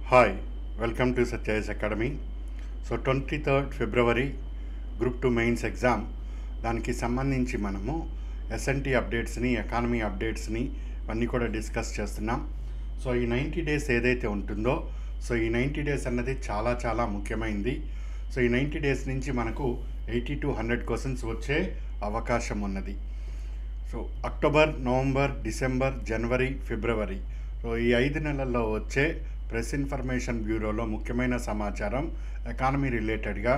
Hi welcome to Satya's academy. So 23rd February group 2 mains exam దానికి సంబంధించి మనము SNT అప్డేట్స్ని, economy అప్డేట్స్ని అన్నీ కూడా డిస్కస్ చేస్తున్నాం. సో ఈ 90 డేస్ ఏదైతే ఉంటుందో, సో ఈ 90 డేస్ అన్నది చాలా ముఖ్యమైనది. సో ఈ 90 డేస్ నుంచి మనకు 80 to 100 క్వశ్చన్స్ వచ్చే అవకాశం ఉన్నది. సో అక్టోబర్, నవంబర్, డిసెంబర్, జనవరి, ఫిబ్రవరి, సో ఈ 5 నెలల్లో వచ్చే ప్రెస్ ఇన్ఫర్మేషన్ బ్యూరోలో ముఖ్యమైన సమాచారం ఎకానమీ రిలేటెడ్గా,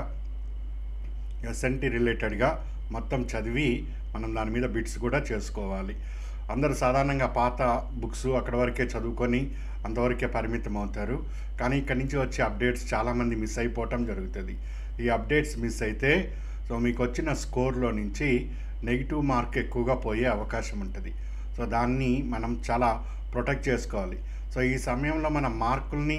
ఎస్ఎన్టీ రిలేటెడ్గా మొత్తం చదివి మనం దాని మీద బిట్స్ కూడా చేసుకోవాలి. అందరూ సాధారణంగా పాత బుక్స్ అక్కడ వరకే చదువుకొని అంతవరకే పరిమితం అవుతారు. కానీ ఇక్కడి నుంచి వచ్చే అప్డేట్స్ చాలామంది మిస్ అయిపోవటం జరుగుతుంది. ఈ అప్డేట్స్ మిస్ అయితే సో మీకు వచ్చిన స్కోర్లో నుంచి నెగిటివ్ మార్క్ ఎక్కువగా పోయే అవకాశం ఉంటుంది. సో దాన్ని మనం చాలా ప్రొటెక్ట్ చేసుకోవాలి. సో ఈ సమయంలో మనం మార్కుల్ని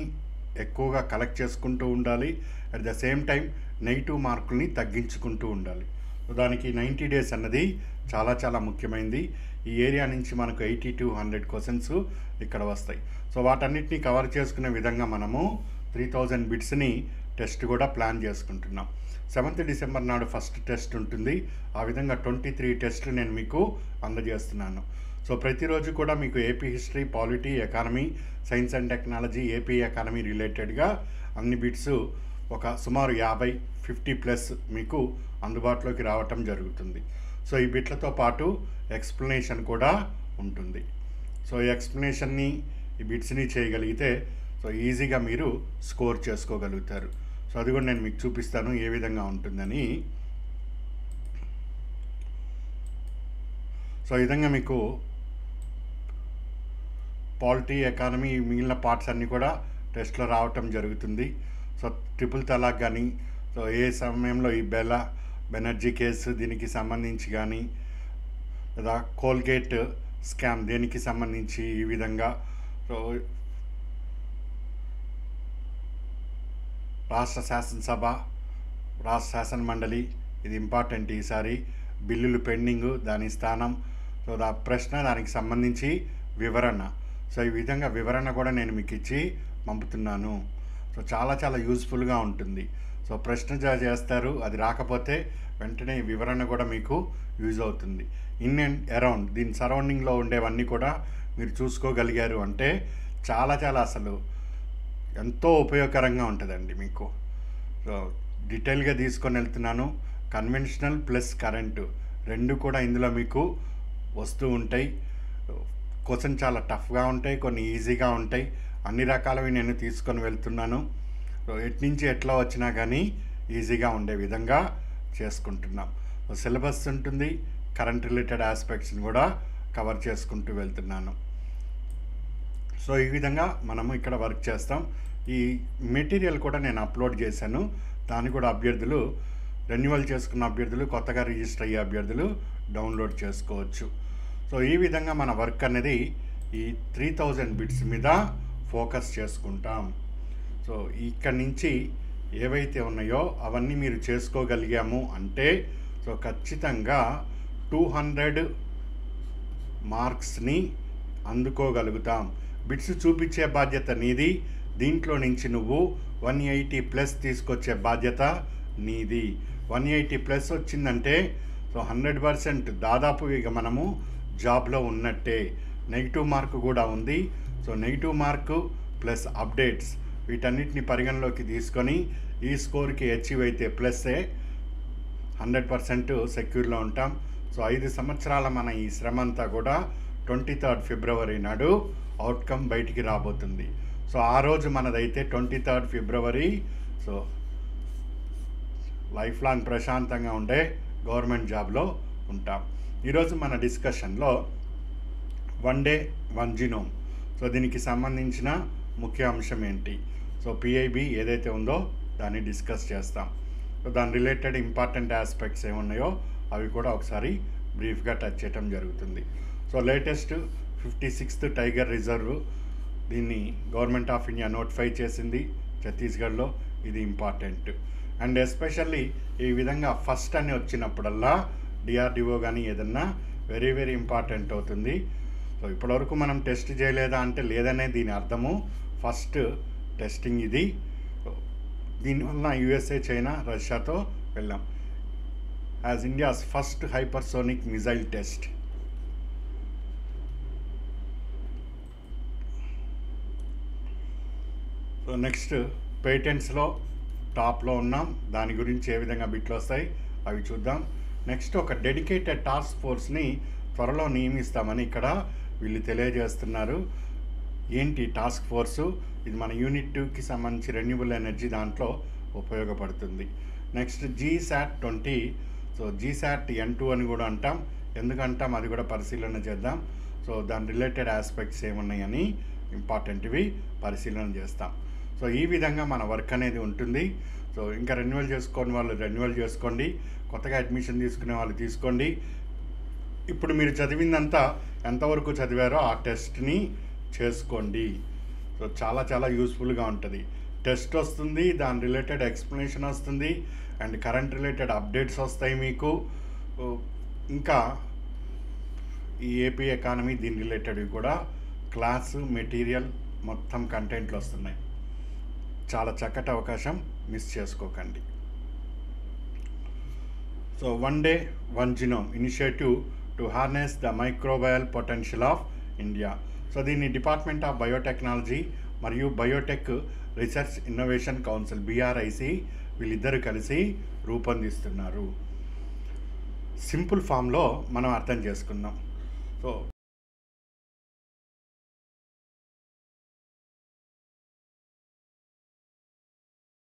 ఎక్కువగా కలెక్ట్ చేసుకుంటూ ఉండాలి. At the same time negative మార్కుల్ని తగ్గించుకుంటూ ఉండాలి. సో దానికి 90 డేస్ అన్నది చాలా ముఖ్యమైనది. ఈ ఏరియా నుంచి మనకు 80 to 100 క్వశ్చన్స్ ఇక్కడ వస్తాయి. సో వాటన్నిటిని కవర్ చేసుకునే విధంగా మనము 3000 బిట్స్ని టెస్ట్ కూడా ప్లాన్ చేసుకుంటున్నాం. 7th డిసెంబర్ నాడు ఫస్ట్ టెస్ట్ ఉంటుంది. ఆ విధంగా 23 టెస్టులు నేను మీకు అందజేస్తున్నాను. సో ప్రతిరోజు కూడా మీకు AP history, polity, economy, science and technology, AP economy రిలేటెడ్గా అన్ని బిట్స్ ఒక సుమారు 50-50+ మీకు అందుబాటులోకి రావటం జరుగుతుంది. సో ఈ బిట్లతో పాటు ఎక్స్ప్లెనేషన్ కూడా ఉంటుంది. సో ఈ ఎక్స్ప్లెనేషన్ని, ఈ బిట్స్ని చేయగలిగితే సో ఈజీగా మీరు స్కోర్ చేసుకోగలుగుతారు. సో అది కూడా నేను మీకు చూపిస్తాను ఏ విధంగా ఉంటుందని. సో ఈ విధంగా మీకు పాలిటీ, ఎకానమీ, మిగిలిన పార్ట్స్ అన్నీ కూడా టెస్ట్లో రావటం జరుగుతుంది. సో ట్రిపుల్ తలాక్ కానీ, సో ఏ సమయంలో ఈ బెనర్జీ కేసు దీనికి సంబంధించి కానీ, లేదా కోల్గేట్ స్కామ్ దేనికి సంబంధించి ఈ విధంగా, సో రాష్ట్ర శాసనసభ, రాష్ట్ర శాసన మండలి ఇది ఇంపార్టెంట్ ఈసారి. బిల్లులు పెండింగు, దాని స్థానం, సో ప్రశ్న, దానికి సంబంధించి వివరణ. సో ఈ విధంగా వివరణ కూడా నేను మీకు ఇచ్చి పంపుతున్నాను. సో చాలా యూజ్ఫుల్గా ఉంటుంది. సో ప్రశ్న చేస్తారు, అది రాకపోతే వెంటనే వివరణ కూడా మీకు యూజ్ అవుతుంది. ఇన్ అండ్ అరౌండ్, దీని సరౌండింగ్లో ఉండేవన్నీ కూడా మీరు చూసుకోగలిగారు అంటే చాలా అసలు ఎంతో ఉపయోగకరంగా ఉంటుందండి మీకు. సో డీటెయిల్గా తీసుకొని వెళ్తున్నాను. కన్వెన్షనల్ ప్లస్ కరెంటు రెండు కూడా ఇందులో మీకు వస్తూ ఉంటాయి. క్వశ్చన్ చాలా టఫ్గా ఉంటాయి, కొన్ని ఈజీగా ఉంటాయి. అన్ని రకాలవి నేను తీసుకొని వెళ్తున్నాను. సో ఎటు నుంచి ఎట్లా వచ్చినా కానీ ఈజీగా ఉండే విధంగా చేసుకుంటున్నాం. సిలబస్ ఉంటుంది, కరెంట్ రిలేటెడ్ ఆస్పెక్ట్స్ని కూడా కవర్ చేసుకుంటూ వెళ్తున్నాను. సో ఈ విధంగా మనము ఇక్కడ వర్క్ చేస్తాం. ఈ మెటీరియల్ కూడా నేను అప్లోడ్ చేశాను. దాన్ని కూడా అభ్యర్థులు, రెన్యువల్ చేసుకున్న అభ్యర్థులు, కొత్తగా రిజిస్టర్ అయ్యే అభ్యర్థులు డౌన్లోడ్ చేసుకోవచ్చు. సో ఈ విధంగా మన వర్క్ అనేది ఈ 3000 బిట్స్ మీద ఫోకస్ చేసుకుంటాం. సో ఇక్కడి నుంచి ఏవైతే ఉన్నాయో అవన్నీ మీరు చేసుకోగలిగాము అంటే సో ఖచ్చితంగా 200 మార్క్స్ని అందుకోగలుగుతాం. బిట్స్ చూపించే బాధ్యత నీది. దీంట్లో నుంచి నువ్వు 180+ తీసుకొచ్చే బాధ్యత నీది. 180+ వచ్చిందంటే సో 100% దాదాపు ఇక మనము జాబ్లో ఉన్నట్టే. నెగిటివ్ మార్క్ కూడా ఉంది. So negative mark plus updates వీటన్నిటిని పరిగణలోకి తీసుకొని ఈ స్కోర్కి అచీవ్ అయితే ప్లస్సే 100% సెక్యూర్లో ఉంటాం. సో 5 సంవత్సరాల మన ఈ శ్రమ అంతా కూడా 23rd ఫిబ్రవరి నాడు అవుట్కమ్ బయటికి రాబోతుంది. సో ఆ రోజు మనదైతే 23rd ఫిబ్రవరి. సో లైఫ్ లాంగ్ ప్రశాంతంగా ఉండే గవర్నమెంట్ జాబ్లో ఉంటాం. ఈరోజు మన డిస్కషన్లో 1 డే 1 జీనోమ్, సో దీనికి సంబంధించిన ముఖ్య అంశం ఏంటి, సో పిఐబి ఏదైతే ఉందో దాన్ని డిస్కస్ చేస్తాం. సో దాని రిలేటెడ్ ఇంపార్టెంట్ ఆస్పెక్ట్స్ ఏమున్నాయో అవి కూడా ఒకసారి బ్రీఫ్గా టచ్ చేయటం జరుగుతుంది. So latest 56th tiger reserve, దీన్ని గవర్నమెంట్ ఆఫ్ ఇండియా నోటిఫై చేసింది ఛత్తీస్గఢ్లో. ఇది ఇంపార్టెంట్. అండ్ ఎస్పెషల్లీ ఈ విధంగా ఫస్ట్ అని వచ్చినప్పుడల్లా డిఆర్డిఓ కానీ ఏదన్నా వెరీ ఇంపార్టెంట్ అవుతుంది. సో ఇప్పటివరకు మనం టెస్ట్ చేయలేదా అంటే లేదనే దీని అర్థము. ఫస్ట్ టెస్టింగ్ ఇది. దీనివల్ల యుఎస్ఏ, చైనా, రష్యాతో వెళ్ళాం as India's first hypersonic missile test. So next పేటెంట్స్లో టాప్లో ఉన్నాం. దాని గురించి ఏ విధంగా బిట్లు వస్తాయి అవి చూద్దాం. నెక్స్ట్ ఒక డెడికేటెడ్ టాస్క్ ఫోర్స్ని త్వరలో నియమిస్తామని ఇక్కడ వీళ్ళు తెలియజేస్తున్నారు. ఏంటి టాస్క్ ఫోర్సు? ఇది మన యూనిట్ 2కి సంబంధించి రెన్యూబుల్ ఎనర్జీ దాంట్లో ఉపయోగపడుతుంది. Next GSAT-20. సో GSAT-N2 అని కూడా అంటాం. ఎందుకంటాం అది కూడా పరిశీలన చేద్దాం. సో దాని రిలేటెడ్ ఆస్పెక్ట్స్ ఏమున్నాయని ఇంపార్టెంట్వి పరిశీలన చేస్తాం. సో ఈ విధంగా మన వర్క్ అనేది ఉంటుంది. సో ఇంకా రెన్యువల్ చేసుకోని వాళ్ళు రెన్యువల్ చేసుకోండి, కొత్తగా అడ్మిషన్ తీసుకునే వాళ్ళు తీసుకోండి. ఇప్పుడు మీరు చదివిందంతా ఎంతవరకు చదివారో ఆ టెస్ట్ని చేసుకోండి. సో చాలా చాలా యూస్ఫుల్గా ఉంటుంది. టెస్ట్ వస్తుంది, దాని రిలేటెడ్ ఎక్స్ప్లెనేషన్ వస్తుంది, అండ్ కరెంట్ రిలేటెడ్ అప్డేట్స్ వస్తాయి మీకు. ఇంకా ఈ ఏపీ ఎకానమీ దీని రిలేటెడ్వి కూడా క్లాసు మెటీరియల్ మొత్తం కంటెంట్లు వస్తున్నాయి. చాలా చక్కటి అవకాశం, మిస్ చేసుకోకండి. So 1 Day 1 Genome initiative to harness the microbial potential of India. So దీన్ని డిపార్ట్మెంట్ ఆఫ్ బయోటెక్నాలజీ మరియు Biotech research innovation council BRIC వీళ్ళిద్దరూ కలిసి రూపొందిస్తున్నారు. సింపుల్ ఫామ్లో మనం అర్థం చేసుకుందాం. సో